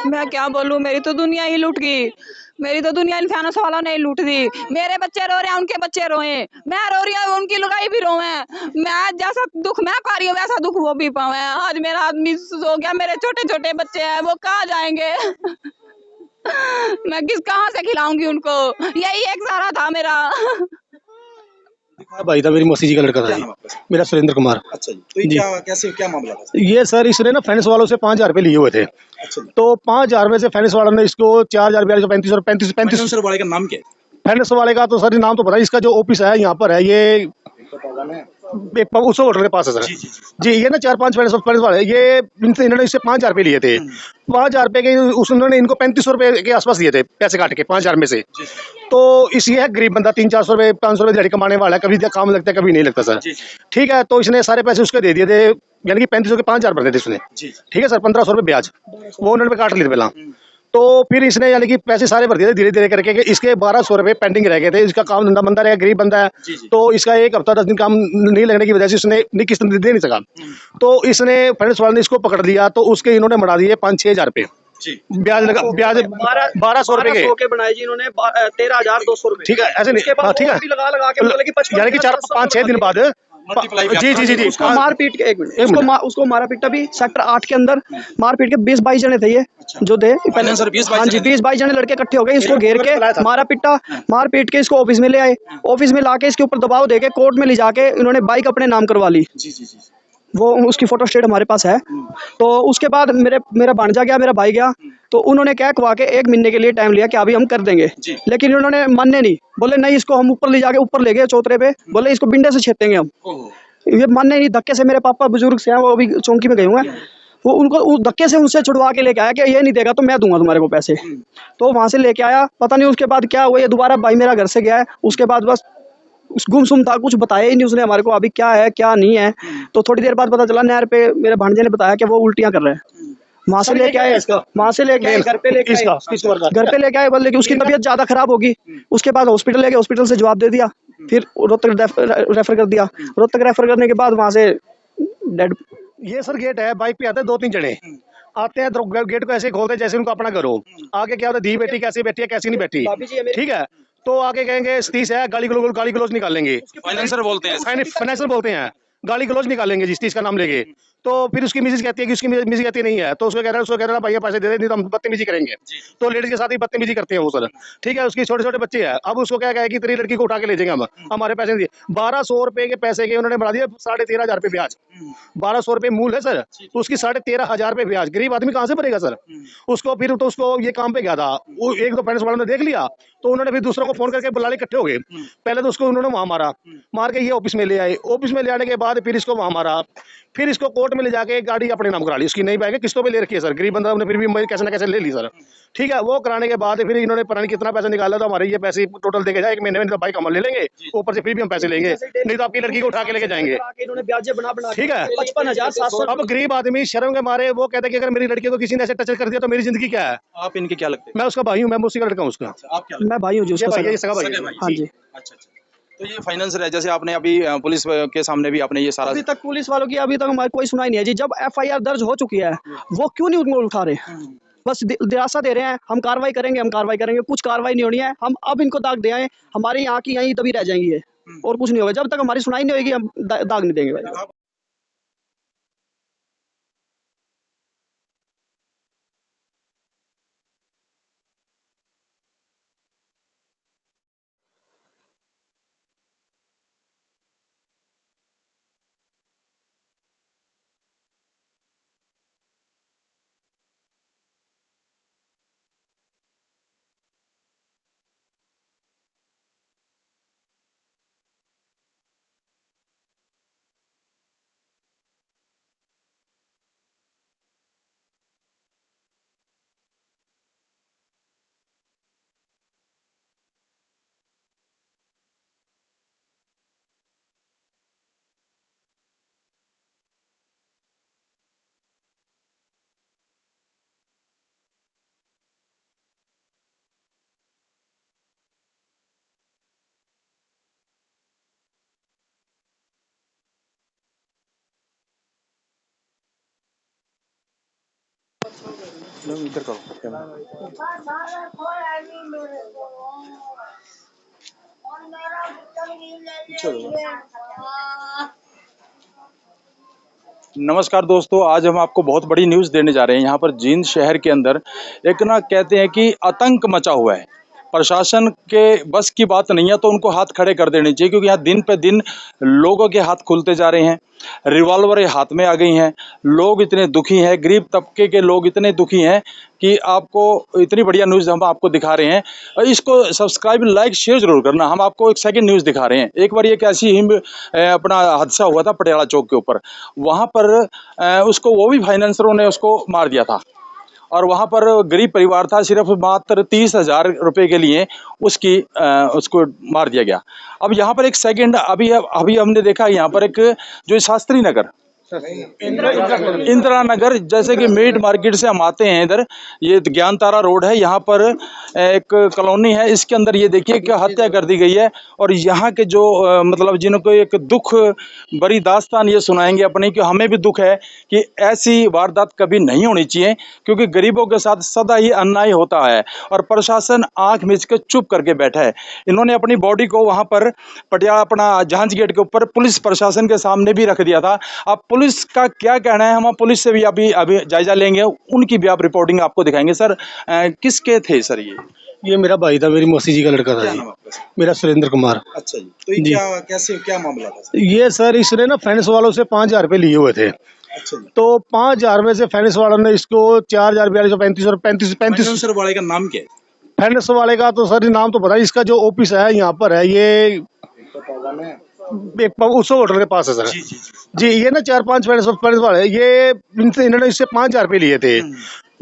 मैं क्या बोलूँ, मेरी तो दुनिया ही लूट गई। मेरी तो दुनिया इन फाइनेंस वालों ने ही लूट दी। मेरे बच्चे रो रहे हैं, उनके बच्चे रोए। मैं रो रही हूँ, उनकी लुगाई भी रोए। मैं जैसा दुख मैं पा रही हूँ, वैसा दुख वो भी पावे। आज मेरा आदमी सो गया, मेरे छोटे-छोटे बच्चे हैं, वो कहाँ जाएँगे? मैं कहाँ से खिलाऊँगी उनको? यही एक सहारा था मेरा। भाई था, मेरी मौसी जी का लड़का था क्या जी। नाम आपका? मेरा सुरेंद्र कुमार अच्छा जी, तो ये जी। क्या कैसे क्या मामला था? ये सर इसने ना फाइनेंस वालों से 5,000 रुपये लिए हुए थे। अच्छा जी, तो 5,000 में से फाइनेंस वालों ने इसको 4,000 42 पैंतीस और पैंतीस पैंतीस। फाइनेंसर वाले का नाम क्या है? फाइनेंस वाले का तो सर नाम तो पता है, इसका जो ऑफिस है यहाँ पर है ये उस होटल के पास है सर। जी जी जी। जी, ये ना 4-5 फाइनेंस फाइनेंस वाले ये इन्होंने इससे 5,000 रुपये लिए थे। हम्म, 5,000 रुपये के उन्होंने इनको 3500 रुपये के आसपास दिए थे, पैसे काट के 5,000 में से। जी जी तो इसी है गरीब बंदा, 300-400 रुपये 500 रुपये दिहाड़ी कमाने वाला है, कभी काम लगता है कभी नहीं लगता सर। जी जी ठीक है, तो इसने सारे पैसे उसके दे दिए थे, यानी कि 3500 के 5,000 भरते थे उसने। जी जी। ठीक है सर, 1,500 रुपये ब्याज वो उन्होंने काट लिए थे पहला। हम्म, तो फिर इसने यानी कि पैसे सारे भर दिए थे धीरे धीरे करके कि इसके 1,200 रुपये पेंडिंग रह गए थे। इसका काम धंधा बंदा रहेगा, गरीब बंदा है। जी जी। तो इसका 1 हफ्ता 10 दिन काम नहीं लगने की वजह से उसने नहीं किस्त दे नहीं सका। हम्म, तो इसने फाइनेंस वाले ने इसको पकड़ लिया, तो उसके इन्होंने बढ़ा दिए 5-6 हज़ार रुपये जी ब्याज लगा, ब्याज बारह 1,200 रुपये के। 1,200 के बनाए जी इन्होंने 13,200 रुपए। ठीक है, ऐसे नहीं, उसके बाद हाँ ठीक और है, भी लगा के बोले कि यानी कि 55,600 4-5-6 दिन बाद मल्टीप्लाई जी जी जी जी उसको मार पीट के, एक मिनट, एक मिनट। उसको मारा पीटा भी सेक्टर 8 के अंदर। मार पीट के 20-22 जने थे ये अच्छा। जो थे फाइनेंसर 20-22 हाँ जी, जने थे। 20-22 जने लड़के इकट्ठे हो गए, इसको घेर के बुलाया था। मारा पीटा। मार पीट के इसको ऑफिस में ले आए। ऑफिस में लाके इसके ऊपर दबाव देके कोर्ट में ले जाके इन्होंने बाइक अपने नाम करवा ली। जी जी जी। वो उसकी फोटो स्टेट हमारे पास है। तो उसके बाद मेरा भांजा गया, मेरा भाई गया। तो उन्होंने क्या कहा कि 1 महीने के लिए टाइम लिया कि अभी हम कर देंगे। जी। लेकिन उन्होंने माने नहीं, बोले नहीं इसको हम ऊपर ले जाके ऊपर ले गए चौतरे पे, बोले इसको बिंडे से छेदेंगे हम। ओहो। ये मानने नहीं, धक्के से। मेरे पापा बुजुर्ग से हैं, वो अभी चौंकी में गए हुए हैं। वो उनको उस धक्के से उनसे छुड़वा के लेके आया कि ये नहीं देगा तो मैं दूंगा तुम्हारे को पैसे। तो वहां से लेके आया, पता नहीं उसके बाद क्या हुआ। ये दोबारा भाई मेरा घर से गया है, उसके बाद बस उस गुमसुम था, कुछ बताया ही नहीं उसने हमारे को अभी क्या है क्या नहीं है। तो थोड़ी देर बाद पता चला नहर पे मेरे भांजे ने बताया कि वो उल्टियां कर रहे हैं। वहां से लेके आए, वहां से लेके आए घर पे लेके आए, घर पे लेके आए, बोले कि उसकी तबीयत ज्यादा खराब होगी। उसके बाद हॉस्पिटल ले गए, हॉस्पिटल से जवाब दे दिया। फिर रोहतक रेफर कर दिया। रोहतक रेफर करने के बाद वहां से डेड। ये सर गेट है, बाइक पे आते हैं 2-3 जने आते हैं, तो गेट को ऐसे ही खोलते हैं जैसे उनको अपना घर हो। आगे क्या होता है, धी बेटी कैसी बैठी है कैसी नहीं बैठी। भाभी जी है मेरी। ठीक है, तो आगे कहेंगे सतीश है, गाली गलोच निकालेंगे। फाइनेंसर बोलते हैं। फाइनेंशियल बोलते हैं, गाली गलोच निकालेंगे जिस चीज का नाम लेके। तो फिर उसकी मिसेज कहती है कि उसकी मिसेज कहती नहीं है, तो उसको कह रहा है भाई पैसे दे दे, नहीं तो हम बदतमीजी करेंगे। तो लेडीज के साथ ही बदतमीजी करते हैं वो सर। ठीक है, उसके छोटे छोटे बच्चे हैं, अब उसको क्या कहे कि तेरी लड़की को उठा के ले जाएंगे हम, हमारे पैसे नहीं दिए। 1,200 रुपए के पैसे के उन्होंने बढ़ा दिए 13,500 रुपये ब्याज। 1,200 रुपये मूल है सर, उसकी 13,500 रुपये ब्याज। गरीब आदमी कहाँ से भरेगा सर। उसको फिर तो उसको ये काम पे गया था, वो एक दो फाइनेंस वालों ने देख लिया, तो उन्होंने फिर दूसरों को फोन करके बुला ले, इकट्ठे हो गए। पहले तो उसको उन्होंने वहां मारा, मार के ये ऑफिस में ले आए। ऑफिस में ले आने के बाद फिर इसको वहां मारा। फिर इसको कोर्ट में ले जाके गाड़ी अपने नाम करा ली, उसकी नहीं बाइक है, किस्तों पे ले रखी है सर। गरीब बंदा, हमने फिर भी कैसे ना कैसे ले ली सर। ठीक है, वो कराने के बाद फिर इन्होंने पता नहीं कितना पैसा निकाला, तो हमारे ये पैसे टोटल देके जाए 1 महीने में, तो बाइक हम ले लेंगे, ऊपर से फिर भी हम पैसे लेंगे, नहीं तो आपकी लड़की को उठा के लेके जाएंगे। इन्होंने ब्याजे बना बना ठीक है, 55,700। अब गरीब आदमी शर्म के मारे वो कहते हैं कि अगर मेरी लड़की को किसी ने ऐसे टच कर दिया तो मेरी जिंदगी क्या है। आप इनके क्या लगते हैं? मैं उसका भाई हूँ, मैं उसी का लड़का हूँ उसका। आप क्या लगते मैं भाई हूँ जी ये उसका भाई है, ये सगा। सगा भाई हैं? है। सगे भाई। हाँ जी। अच्छा अच्छा। तो ये फाइनेंसर है, जैसे आपने अभी पुलिस के सामने भी आपने ये सारा। अभी तक पुलिस वालों की अभी तक हमारी कोई सुनाई नहीं है जी। जब एफआईआर दर्ज हो चुकी है, वो क्यों नहीं उनको उठा रहे। बस दिलासा दे रहे हैं, हम कार्रवाई करेंगे, हम कार्रवाई करेंगे। कुछ कार्रवाई नहीं होनी है, हम अब इनको दाग दे आए, हमारे यहाँ की यहीं तभी रह जाएंगी ये, और कुछ नहीं होगा। जब तक हमारी सुनाई नहीं होगी हम दाग नहीं देंगे भाई। इधर करो कैमरा। नमस्कार दोस्तों, आज हम आपको बहुत बड़ी न्यूज़ देने जा रहे हैं। यहाँ पर जींद शहर के अंदर एक ना कहते हैं कि आतंक मचा हुआ है। प्रशासन के बस की बात नहीं है तो उनको हाथ खड़े कर देने चाहिए, क्योंकि यहाँ दिन पे दिन लोगों के हाथ खुलते जा रहे हैं, रिवॉल्वर हाथ में आ गई हैं, लोग इतने दुखी हैं, गरीब तबके के लोग इतने दुखी हैं कि आपको इतनी बढ़िया न्यूज़ हम आपको दिखा रहे हैं। और इसको सब्सक्राइब, लाइक, शेयर जरूर करना। हम आपको एक सेकंड न्यूज़ दिखा रहे हैं। एक बार एक ऐसी ही अपना हादसा हुआ था पटियाला चौक के ऊपर। वहाँ पर उसको वो भी फाइनेंसरों ने उसको मार दिया था, और वहाँ पर गरीब परिवार था, सिर्फ मात्र 30,000 रुपये के लिए उसको मार दिया गया। अब यहाँ पर एक सेकंड, अभी हमने देखा यहाँ पर एक जो शास्त्री नगर, इंदिरा नगर, जैसे कि मीट मार्केट से हम आते हैं इधर, ये ज्ञान तारा रोड है, यहाँ पर एक कॉलोनी है, इसके अंदर ये देखिए कि हत्या कर दी गई है। और यहाँ के जो मतलब जिनको एक दुख बड़ी दास्तान ये सुनाएंगे अपनी, कि हमें भी दुख है कि ऐसी वारदात कभी नहीं होनी चाहिए, क्योंकि गरीबों के साथ सदा ही अन्याय होता है और प्रशासन आंख मीच के चुप करके बैठा है। इन्होंने अपनी बॉडी को वहाँ पर पटियाला अपना जांच गेट के ऊपर पुलिस प्रशासन के सामने भी रख दिया था। अब पुलिस का क्या कहना है, हम पुलिस से भी अभी जायजा लेंगे, उनकी भी आप रिपोर्टिंग आपको दिखाएंगे। सर, किसके थे सर ये मेरा भाई था, मेरी मौसी जी का लड़का था क्या जी। नाम आपका सर? मेरा सुरेंद्र कुमार। अच्छा जी, तो ये जी। क्या मामला था सर? ये सर इसने ना फाइनेंस वालों से 5,000 रुपये लिए हुए थे। अच्छा जी, तो 5,000 में से फाइनेंस वालों ने इसको 4,000, 42, 35 फाइनेंसर वाले का नाम क्या है? फाइनेंस वाले का तो सर नाम तो पता है। इसका जो ऑफिस है यहाँ पर है, ये एक उत्सव होटल के पास है सर। जी जी जी। जी, ये ना 4-5 फाइनेंस वाले, ये इन्होंने इससे 5,000 रुपये लिए थे।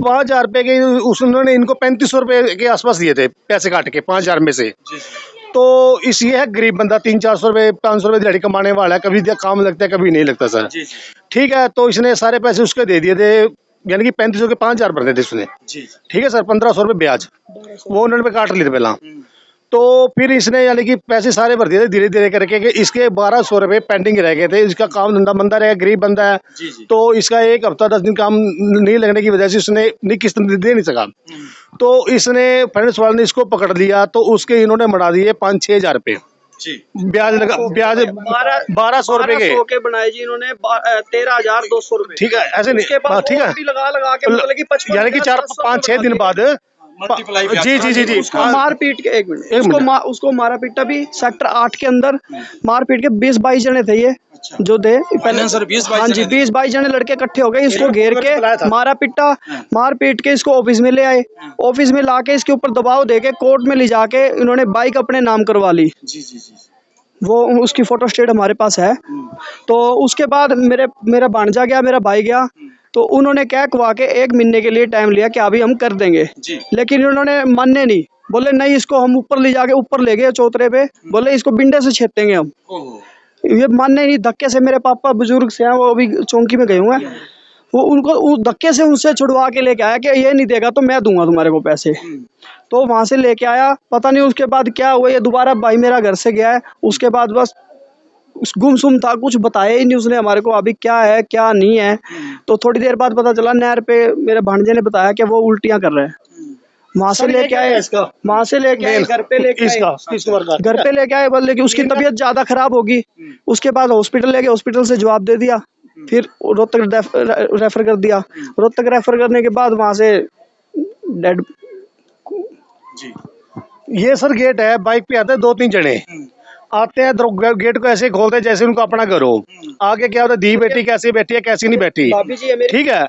5,000 रुपये के उन्होंने इनको 3500 रुपये के आसपास दिए थे, पैसे काट के 5,000 में से। जी। तो इस ये है गरीब बंदा, 300-400 रुपये, 500 रुपये दिहाड़ी कमाने वाला है, कभी काम लगता है कभी नहीं लगता सर। जी जी ठीक है, तो इसने सारे पैसे उसके दे दिए थे, यानी कि 3500 के 5,000 भरने थे इसने। जी। ठीक है सर, 1,500 रुपये ब्याज वो उन्होंने काट लिए थे पहला। तो फिर इसने यानी कि पैसे सारे भर दिए थे धीरे धीरे करके, कि इसके 1,200 रुपये पेंडिंग रह गए थे। इसका काम धंधा मंदा रहेगा, गरीब बंदा है। जी जी। तो इसका 1 हफ्ता 10 दिन काम नहीं लगने की वजह से उसने नहीं किस्त दे नहीं सका। तो इसने फाइनेंस वाले ने इसको पकड़ लिया, तो उसके इन्होंने बढ़ा दिए 5-6 हज़ार रुपये जी। ब्याज लगा, ब्याज 1,200 रुपये के। 1200 के बनाए जी इन्होंने 13,200 रुपए। ठीक है, ऐसे नहीं, उसके बाद ठीक है, और भी लगा के मतलब कि 55 यानी कि 4-5-6 दिन बाद मल्टीप्लाई जी जी जी जी उसको मार पीट के, एक मिनट, एक मिनट। उसको मारा पीटा भी सेक्टर 8 के अंदर मार पीट के 20-22 जने थे ये जो थे फाइनेंसर 20-22 हाँ जी, जने थे। 20-22 जने लड़के इकट्ठे हो गए, इसको घेर के बुलाया था। मारा पीटा, मार पीट के इसको ऑफिस में ले आए। ऑफिस में लाके इसके ऊपर दबाव देके कोर्ट में ले जाके इन्होंने बाइक अपने नाम करवा ली। जी जी जी। वो उसकी फोटो स्टेट हमारे पास है। तो उसके बाद मेरा भांजा गया, मेरा भाई गया, तो उन्होंने क्या कहा के 1 महीने के लिए टाइम लिया कि अभी हम कर देंगे। जी। लेकिन उन्होंने मानने नहीं, बोले नहीं, इसको हम ऊपर ले जाके ऊपर ले गए चौतरे पे, बोले इसको बिंडे से छेदेंगे हम। ओहो। ये मानने नहीं, धक्के से मेरे पापा बुजुर्ग से हैं, वो अभी चौंकी में गए हुए हैं, वो उनको उस धक्के से उनसे छुड़वा के लेके आया कि ये नहीं देगा तो मैं दूंगा तुम्हारे को पैसे। तो वहां से लेके आया, पता नहीं उसके बाद क्या हुआ, ये दोबारा भाई मेरा घर से गया है, उसके बाद बस गुमसुम था, कुछ बताया ही नहीं उसने हमारे को अभी क्या है क्या नहीं है। तो थोड़ी देर बाद पता चला नहर पे मेरे भांजे ने बताया कि वो उल्टियां कर रहे हैं। वहां से लेके आए, वहां से लेके आए, घर पे लेके आए, घर पे लेके आए, बोले कि उसकी तबीयत ज्यादा खराब होगी। उसके बाद हॉस्पिटल ले गए, हॉस्पिटल से जवाब दे दिया, फिर रोहतक रेफर कर दिया। रोहतक रेफर करने के बाद वहां से डेड। जी। ये सर गेट है, बाइक पे आते हैं 2-3 जने आते हैं, गेट को ऐसे खोलते हैं जैसे उनको अपना घर हो। आगे क्या होता है, दी बेटी कैसी बैठी है कैसी नहीं बैठी, भाभी जी है मेरी। ठीक है।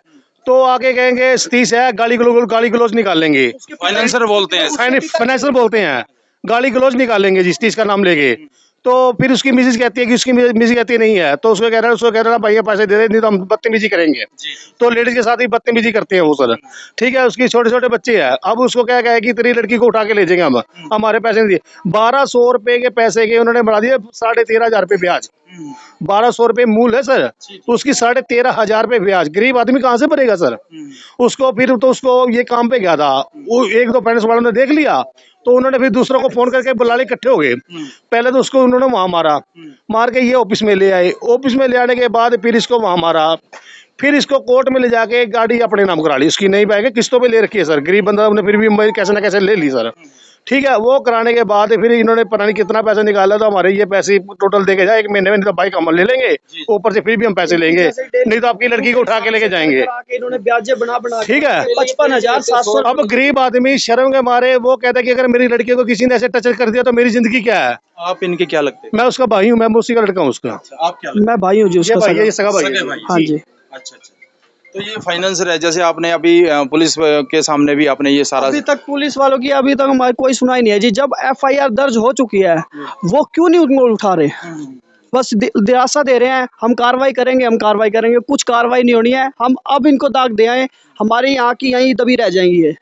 तो आगे कहेंगे सतीश है, गाली गलौज निकाल लेंगे, फाइनेंसर बोलते हैं। फाइनेंशियल बोलते हैं, गाली गलौज निकालेंगे जिस सतीश का नाम लेके। तो फिर उसकी मिसेज कहती है कि उसकी मिसेज कहती नहीं है, तो उसको कह रहा है भैया पैसे दे दे, नहीं तो हम बदतमीजी करेंगे। तो लेडीज के साथ ही बदतमीजी करते हैं वो सर। ठीक है, उसकी छोटे छोटे बच्चे हैं। अब उसको क्या है कि तेरी लड़की को उठा के ले जाएंगे हम, हमारे पैसे नहीं दिए। 1,200 रुपए के पैसे के उन्होंने बढ़ा दिए 13,500 रुपये ब्याज। 1,200 रुपये मूल है सर, उसकी 13,500 रुपये ब्याज। गरीब आदमी कहाँ से भरेगा सर उसको। फिर तो उसको ये काम पे गया था, वो 1-2 फाइनेंस वालों ने देख लिया, तो उन्होंने फिर दूसरों को फोन करके बुला ले, इकट्ठे हो गए। पहले तो उसको उन्होंने वहां मार के ये ऑफिस में ले आए। ऑफिस में ले आने के बाद फिर इसको वहां मारा, फिर इसको कोर्ट में ले जाके गाड़ी अपने नाम करा ली, उसकी नहीं पाएंगे, किस्तों पे ले रखी है सर, गरीब बंदा हमने फिर भी कैसे ना कैसे ले ली सर। ठीक है, वो कराने के बाद फिर इन्होंने पता नहीं कितना पैसा निकाला, तो हमारे ये पैसे टोटल देके जाए 1 महीने में, नहीं तो बाइक हम ले लेंगे, ऊपर से फिर भी हम पैसे लेंगे, नहीं तो आपकी लड़की को उठा के लेके जाएंगे। इन्होंने ब्याज बना ठीक है, 55,700। अब गरीब आदमी शर्म के मारे वो कहता है कि अगर मेरी लड़की को किसी ने ऐसे टच कर दिया तो मेरी जिंदगी क्या है। आप इनके क्या लगते हैं? मैं उसका भाई हूँ, मैं उसी का लड़का हूँ उसका। आप क्या लगते मैं भाई हूँ जी ये उसका भाई है, ये सगा। सगा भाई सगे है। भाई? हाँ जी। अच्छा अच्छा। तो ये फाइनेंसर है, जैसे आपने अभी पुलिस के सामने भी आपने ये सारा अभी तक पुलिस वालों की अभी तक हमारी कोई सुनाई नहीं है जी। जब FIR दर्ज हो चुकी है, वो क्यों नहीं उनको उठा रहे? बस दिलासा दे रहे हैं, हम कार्रवाई करेंगे, हम कार्रवाई करेंगे, कुछ कार्रवाई नहीं होनी है। हम अब इनको दाग दे आए, हमारे यहाँ की यहीं दबी रह जाएंगी ये,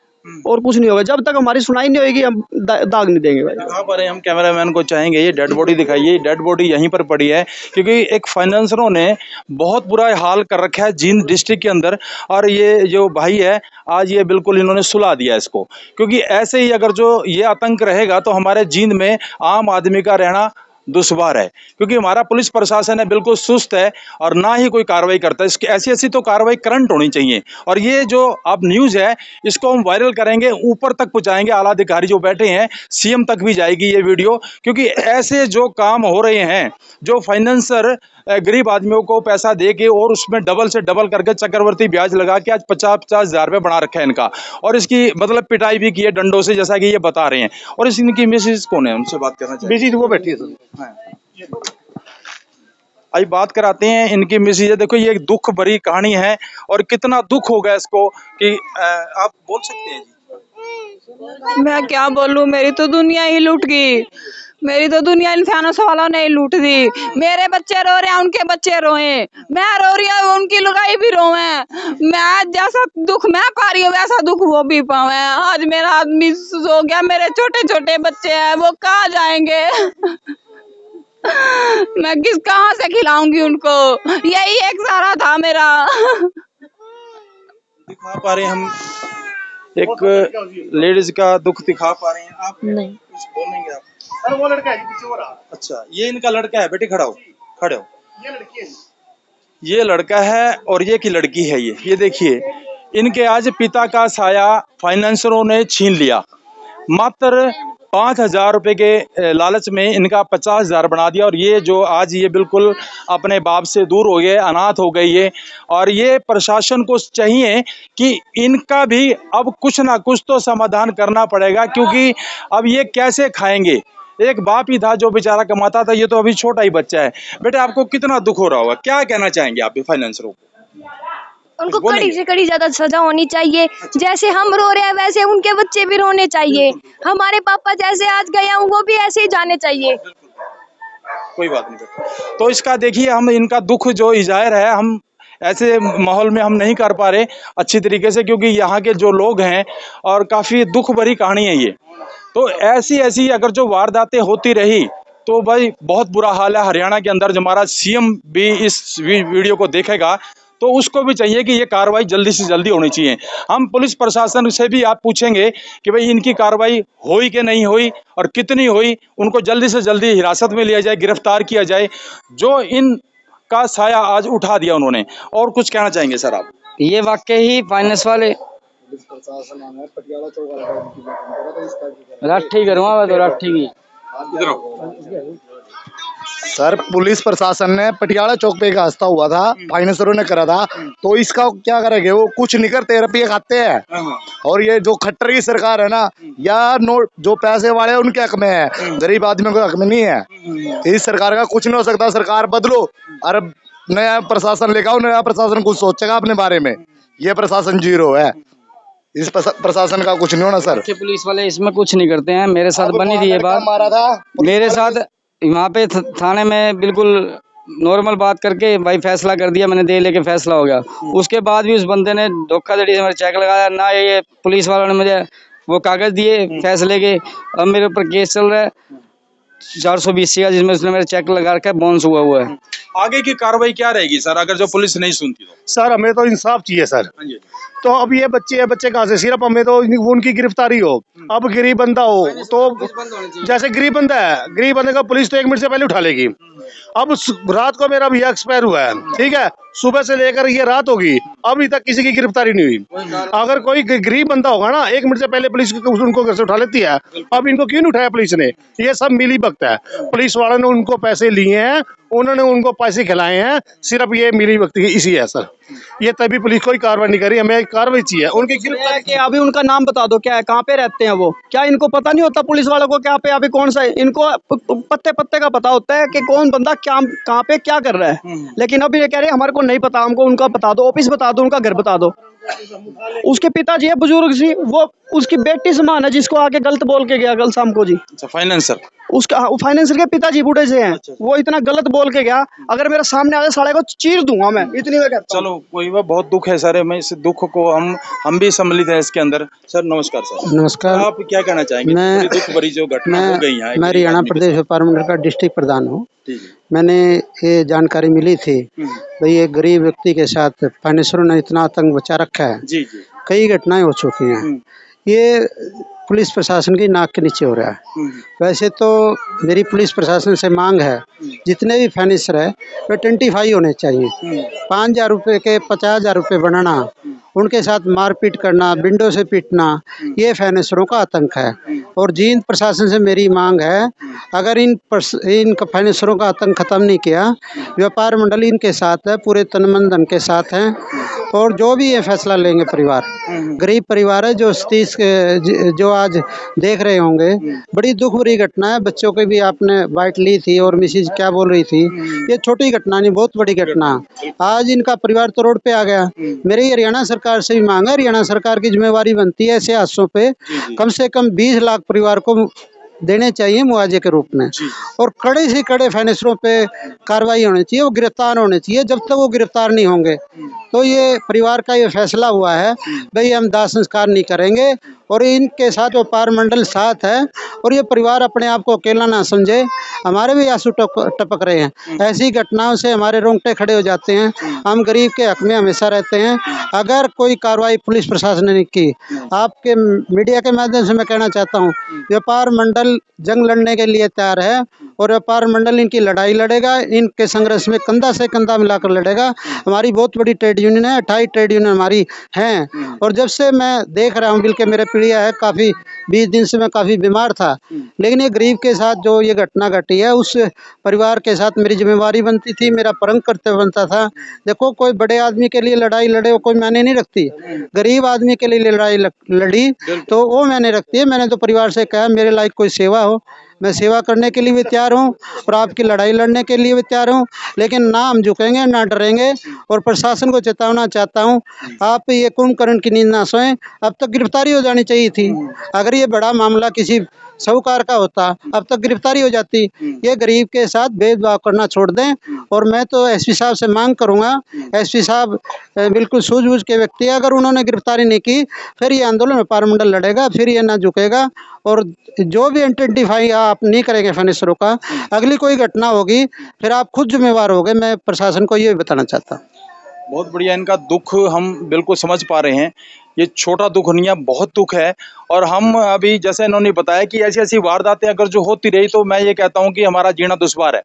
और कुछ नहीं होगा। जब तक हमारी सुनाई नहीं होगी, हम दाग नहीं देंगे भाई। कहाँ पर है? हम कैमरामैन को चाहेंगे ये डेड बॉडी दिखाइए। ये डेड बॉडी यहीं पर पड़ी है, क्योंकि एक फाइनेंसरों ने बहुत बुरा हाल कर रखा है जींद डिस्ट्रिक्ट के अंदर। और ये जो भाई है, आज ये बिल्कुल इन्होंने सुला दिया इसको, क्योंकि ऐसे ही अगर जो ये आतंक रहेगा तो हमारे जींद में आम आदमी का रहना दुश्वार है, क्योंकि हमारा पुलिस प्रशासन है बिल्कुल सुस्त है और ना ही कोई कार्रवाई करता है। इसकी ऐसी ऐसी तो कार्रवाई करंट होनी चाहिए। और ये जो अब न्यूज़ है, इसको हम वायरल करेंगे, ऊपर तक पहुंचाएंगे, आला अधिकारी जो बैठे हैं CM तक भी जाएगी ये वीडियो, क्योंकि ऐसे जो काम हो रहे हैं, जो फाइनेंसर गरीब आदमियों को पैसा दे के और उसमें डबल से डबल करके चक्रवर्ती ब्याज लगा के आज 50-50 हज़ार रुपये बना रखा है इनका। और इसकी मतलब पिटाई भी की है डंडों से, जैसा कि ये बता रहे हैं। और इनकी मिसेज कौन है, उनसे बात करना चाहिए। बीजी वो बैठी है सर। आई बात कराते हैं इनकी मिसेज है। देखो ये एक दुख भरी कहानी है, और कितना दुख होगा इसको कि आप बोल सकते हैं जी। मैं क्या बोलूं, मेरी तो दुनिया ही लूट गई। मेरी तो दुनिया इन फैनों वालों ने ही लूट दी। मेरे बच्चे रो रहे हैं, उनके बच्चे रोए, मैं रो रही हूँ, उनकी लुगाई भी रोए। मैं जैसा दुख मैं पा रही हूँ वैसा दुख वो भी पावे। आज मेरा आदमी सो गया, मेरे छोटे छोटे बच्चे हैं, वो कहाँ जाएंगे? मैं कहाँ से खिलाऊंगी उनको? यही एक सहारा था मेरा। दिखा पा रहे हैं हम एक लेडीज का दुख दिखा पा रहे हैं। आप नहीं कुछ बोलेंगे आप? सर वो लड़का है पीछे हो रहा। अच्छा, ये इनका लड़का है। बेटी खड़ा हो, खड़े हो। ये लड़की है, ये लड़का है और ये की लड़की है। ये देखिए, इनके आज पिता का साया फाइनेंसरों ने छीन लिया। मात्र 5,000 रुपए के लालच में इनका 50,000 बना दिया। और ये जो आज ये बिल्कुल अपने बाप से दूर हो गए, अनाथ हो गई है। और ये प्रशासन को चाहिए कि इनका भी अब कुछ ना कुछ तो समाधान करना पड़ेगा, क्योंकि अब ये कैसे खाएंगे। एक बाप ही था जो बेचारा कमाता था, ये तो अभी छोटा ही बच्चा है। बेटे आपको कितना दुख हो रहा होगा, क्या कहना चाहेंगे आप भी फाइनेंसरों को? उनको कड़ी से कड़ी ज्यादा सजा होनी चाहिए। जैसे हम रो रहे हैं वैसे उनके बच्चे भी रोने चाहिए। हमारे पापा जैसे आज गए हैं वो भी ऐसे ही जाने चाहिए। कोई बात नहीं। तो इसका देखिए, हम इनका दुख जो इज़हार है, हम ऐसे माहौल में हम नहीं कर पा रहे अच्छी तरीके से, क्योंकि यहाँ के जो लोग हैं और काफ़ी दुख भरी कहानी है ये। तो ऐसी अगर जो वारदातें होती रही तो भाई बहुत बुरा हाल है। हरियाणा के अंदर जो हमारा CM भी इस वीडियो को देखेगा तो उसको भी चाहिए कि ये कार्रवाई जल्दी से जल्दी होनी चाहिए। हम पुलिस प्रशासन से भी आप पूछेंगे कि भाई इनकी कार्रवाई हुई कि नहीं हुई और कितनी हुई, उनको जल्दी से जल्दी हिरासत में लिया जाए, गिरफ्तार किया जाए, जो इनका साया आज उठा दिया उन्होंने। और कुछ कहना चाहेंगे सर आप? ये वाकई ही फाइनेंस वाले राठी करूँगा तो राठी की सर पुलिस प्रशासन ने पटियाला चौक पे एक हादसा हुआ था, फाइनेंसरों ने करा था, तो इसका क्या करेंगे? वो कुछ नहीं करते, रुपये खाते हैं। और ये जो खट्टर की सरकार है ना, या नोट जो पैसे वाले हैं उनके हक में है, गरीब आदमियों के हक में नहीं है। इस सरकार का कुछ नहीं हो सकता। सरकार बदलो और नया प्रशासन लेकर आओ, नया प्रशासन कुछ सोचेगा अपने बारे में। ये प्रशासन जीरो है, इस प्रशासन का कुछ नहीं होना सर। पुलिस वाले इसमें कुछ नहीं करते हैं। मेरे साथ बनी थी ये बात, मारा था मेरे साथ वहाँ पे थाने में बिल्कुल नॉर्मल बात करके भाई फैसला कर दिया मैंने, दे लेके फैसला हो गया। उसके बाद भी उस बंदे ने धोखाधड़ी से मेरा चेक लगाया ना, ये पुलिस वालों ने मुझे वो कागज दिए फैसले के। अब मेरे ऊपर केस चल रहा है 420 का, जिसमें उसने मेरा चेक लगा रखा है, बाउंस हुआ है। आगे की कार्रवाई क्या रहेगी सर अगर जो पुलिस नहीं सुनती तो? सर हमें तो इंसाफ चाहिए सर। तो अब ये बच्चे कहाँ से, सिर्फ हमें तो उनकी गिरफ्तारी हो। अब गरीब बंदा हो तो जैसे गरीब बंदा है, गरीब बंदे का पुलिस तो 1 मिनट से पहले उठा लेगी। अब रात को मेरा भैया एक्सपायर हुआ है, ठीक है, सुबह से लेकर ये रात होगी, अभी तक किसी की गिरफ्तारी नहीं हुई। अगर कोई गरीब बंदा होगा ना, 1 मिनट से पहले पुलिस उनको घर से उठा लेती है। अब इनको क्यों नहीं उठाया पुलिस ने? ये सब मिली भगत है। पुलिस वालों ने उनको पैसे लिए हैं, उन्होंने उनको पैसे खिलाए हैं, सिर्फ ये मिली भगत इसी है सर। ये तभी पुलिस कोई कार्रवाई नहीं करी, हमें कार्रवाई चाहिए उनकी गिरफ्तारी। कि अभी उनका नाम बता दो, क्या है, कहाँ पे रहते हैं वो? क्या इनको पता नहीं होता पुलिस वालों को क्या पे अभी कौन सा है? इनको पत्ते पत्ते का पता होता है कि कौन बंदा क्या कहाँ पे क्या कर रहा है। लेकिन अभी ये कह रहे हैं हमारे को नहीं पता, हमको उनका बता दो, ऑफिस बता दो, उनका घर बता दो। उसके पिताजी है बुजुर्ग सी, वो उसकी बेटी समान है जिसको आके गलत बोल के गया कल शाम को जी। अच्छा, फाइनेंसर उसका फाइनेंसर के पिताजी बूढ़े से हैं, वो इतना गलत बोल के गया, अगर मेरे सामने आए साले को चीर दूंगा मैं, इतनी मैं कहता हूं। चलो कोई बात, बहुत दुख है सर, मैं इस दुख को हम भी सम्मिलित हैं इसके अंदर। सर नमस्कार सर। नमस्कार। आप क्या कहना चाहेंगे? मैं- पूरी दुख भरी जो घटना हो गई है, मैं हरियाणा प्रदेश व्यापार मंडल का डिस्ट्रिक्ट प्रधान हूँ। मैंने ये जानकारी मिली थी भाई एक गरीब व्यक्ति के साथ फाइनेंसरों ने इतना आतंक बचा रखा है। जी जी। कई घटनाएं हो चुकी हैं। ये पुलिस प्रशासन की नाक के नीचे हो रहा है। वैसे तो मेरी पुलिस प्रशासन से मांग है जितने भी फाइनेंसर है वे 25 होने चाहिए। 5,000 रुपये के 50,000 रुपये बनाना, उनके साथ मारपीट करना, विंडो से पीटना, ये फाइनेंसरों का आतंक है। और जींद प्रशासन से मेरी मांग है, अगर इन फाइनेंसरों का आतंक खत्म नहीं किया, व्यापार मंडल इनके साथ है, पूरे तन मन धन के साथ हैं। और जो भी ये फैसला लेंगे परिवार, गरीब परिवार है जो सतीश जो आज देख रहे होंगे, बड़ी दुख भरी घटना है। बच्चों की भी आपने बाइट ली थी और मिसिज क्या बोल रही थी, ये छोटी घटना नहीं, बहुत बड़ी घटना। आज इनका परिवार तो रोड पे आ गया। मेरी हरियाणा सरकार से भी मांग है, हरियाणा सरकार की जिम्मेवारी बनती है ऐसे हादसों पे कम से कम 20 लाख परिवार को देने चाहिए मुआवजे के रूप में। और कड़े से कड़े फाइनेंसरों पे कार्रवाई होनी चाहिए, वो गिरफ्तार होने चाहिए। जब तक वो गिरफ्तार नहीं होंगे तो ये परिवार का ये फैसला हुआ है भाई हम दाह संस्कार नहीं करेंगे। और इनके साथ व्यापार मंडल साथ है और ये परिवार अपने आप को अकेला ना समझे। हमारे भी आंसू टपक रहे हैं, ऐसी घटनाओं से हमारे रोंगटे खड़े हो जाते हैं। हम गरीब के हक में हमेशा रहते हैं। अगर कोई कार्रवाई पुलिस प्रशासन ने की, आपके मीडिया के माध्यम से मैं कहना चाहता हूँ, व्यापार मंडल जंग लड़ने के लिए तैयार है और व्यापार मंडल इनकी लड़ाई लड़ेगा, इनके संघर्ष में कंधा से कंधा मिलाकर लड़ेगा। हमारी बहुत बड़ी ट्रेड यूनियन है, 28 ट्रेड यूनियन हमारी हैं। और जब से मैं देख रहा हूँ, बल्कि मेरे पीड़िया है, काफ़ी 20 दिन से मैं काफ़ी बीमार था, लेकिन ये गरीब के साथ जो ये घटना घटी है, उस परिवार के साथ मेरी जिम्मेवारी बनती थी, मेरा परंग कर्तव्य बनता था। देखो कोई बड़े आदमी के लिए लड़ाई लड़े वो कोई मायने नहीं रखती, गरीब आदमी के लिए लड़ाई लड़ी तो वो मैंने रखती है। मैंने तो परिवार से कहा मेरे लायक कोई सेवा हो, मैं सेवा करने के लिए भी तैयार हूँ और आपकी लड़ाई लड़ने के लिए भी तैयार हूँ। लेकिन ना हम झुकेंगे ना डरेंगे। और प्रशासन को चेतावना चाहता हूँ, आप ये कुंभकर्ण की नींद ना सोएं। अब तक गिरफ्तारी हो जानी चाहिए थी। अगर ये बड़ा मामला किसी साहूकार का होता अब तक गिरफ्तारी हो जाती। ये गरीब के साथ भेदभाव करना छोड़ दें। और मैं तो एसपी साहब से मांग करूंगा, एसपी साहब बिल्कुल सूझबूझ के व्यक्ति है, अगर उन्होंने गिरफ्तारी नहीं की फिर ये आंदोलन व्यापार मंडल लड़ेगा, फिर ये ना झुकेगा। और जो भी आइडेंटिफाई आप नहीं करेंगे फाइनेंसरों का, अगली कोई घटना होगी फिर आप खुद जिम्मेवार होगे। मैं प्रशासन को ये बताना चाहता हूँ। बहुत बढ़िया, इनका दुख हम बिल्कुल समझ पा रहे हैं। ये छोटा दुख नहीं है, बहुत दुख है। और हम अभी जैसे इन्होंने बताया कि ऐसी ऐसी वारदातें अगर जो होती रही तो मैं ये कहता हूँ कि हमारा जीना दुश्वार है।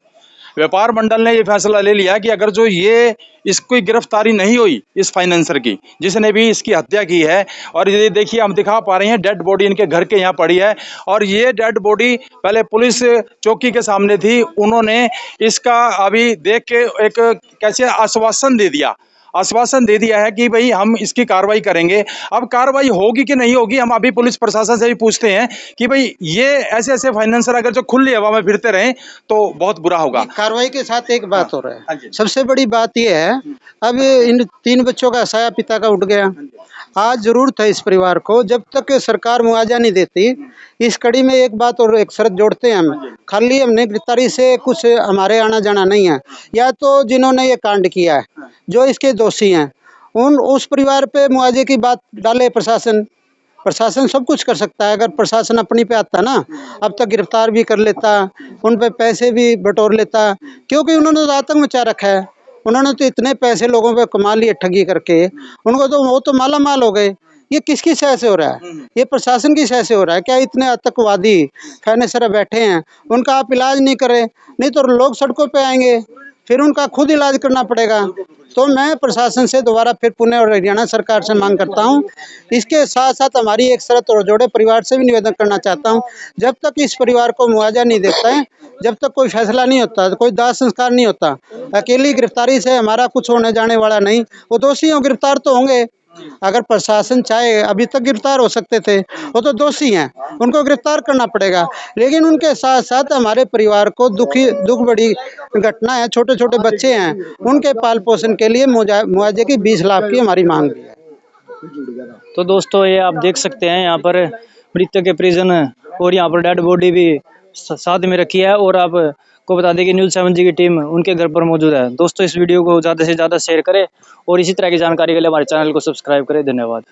व्यापार मंडल ने ये फैसला ले लिया कि अगर जो ये इसकी गिरफ्तारी नहीं हुई, इस फाइनेंसर की जिसने भी इसकी हत्या की है, और ये देखिए हम दिखा पा रहे हैं डेड बॉडी इनके घर के यहाँ पड़ी है। और ये डेड बॉडी पहले पुलिस चौकी के सामने थी, उन्होंने इसका अभी देख के एक कैसे आश्वासन दे दिया है कि भाई हम इसकी कार्रवाई करेंगे। अब कार्रवाई होगी कि नहीं होगी, हम अभी पुलिस प्रशासन से भी पूछते हैं कि भाई ये ऐसे ऐसे फाइनेंसर अगर जो खुली हवा में फिरते रहें तो बहुत बुरा होगा। कार्रवाई के साथ एक बात हो रहा है, सबसे बड़ी बात यह है, अब इन 3 बच्चों का साया पिता का उठ गया। आज जरूरत है इस परिवार को, जब तक सरकार मुआवजा नहीं देती। इस कड़ी में एक बात और एक शर्त जोड़ते हैं हम, खाली हमने गिरफ्तारी से कुछ हमारे आना जाना नहीं है। या तो जिन्होंने ये कांड किया है, जो इसके दोषी हैं, उस परिवार पे मुआवजे की बात डाले प्रशासन सब कुछ कर सकता है। अगर प्रशासन अपनी पे आता ना, अब तक गिरफ्तार भी कर लेता, उन पे पैसे भी बटोर लेता, क्योंकि उन्होंने तो आतंक मचा रखा है। उन्होंने तो इतने पैसे लोगों पे कमा लिए ठगी करके, उनको तो वो तो माला माल हो गए। ये किसकी सह से हो रहा है? ये प्रशासन की सह से हो रहा है। क्या इतने आतंकवादी फाइनेंसर बैठे हैं, उनका आप इलाज नहीं करें, नहीं तो लोग सड़कों पे आएंगे। फिर उनका खुद इलाज करना पड़ेगा। तो मैं प्रशासन से दोबारा फिर पुणे और हरियाणा सरकार से मांग करता हूं। इसके साथ साथ हमारी एक शर्त और जोड़े परिवार से भी निवेदन करना चाहता हूं, जब तक इस परिवार को मुआवजा नहीं देता है, जब तक कोई फैसला नहीं होता, कोई दाह संस्कार नहीं होता, अकेली गिरफ्तारी से हमारा कुछ होने जाने वाला नहीं। वो दोषियों गिरफ्तार तो होंगे, अगर प्रशासन चाहे अभी तक गिरफ्तार हो सकते थे, वो तो दोषी हैं, उनको गिरफ्तार करना पड़ेगा। लेकिन उनके साथ साथ हमारे परिवार को दुख बड़ी घटना है, छोटे छोटे बच्चे हैं, उनके पाल पोषण के लिए मुआवजे की 20 लाख की हमारी मांग है। तो दोस्तों ये आप देख सकते हैं यहाँ पर मृतक के परिजन और यहाँ पर डेड बॉडी भी साथ में रखी है। और आपको बता दें कि न्यूज़ 7 जी की टीम उनके घर पर मौजूद है। दोस्तों इस वीडियो को ज़्यादा से ज़्यादा शेयर करें और इसी तरह की जानकारी के लिए हमारे चैनल को सब्सक्राइब करें। धन्यवाद।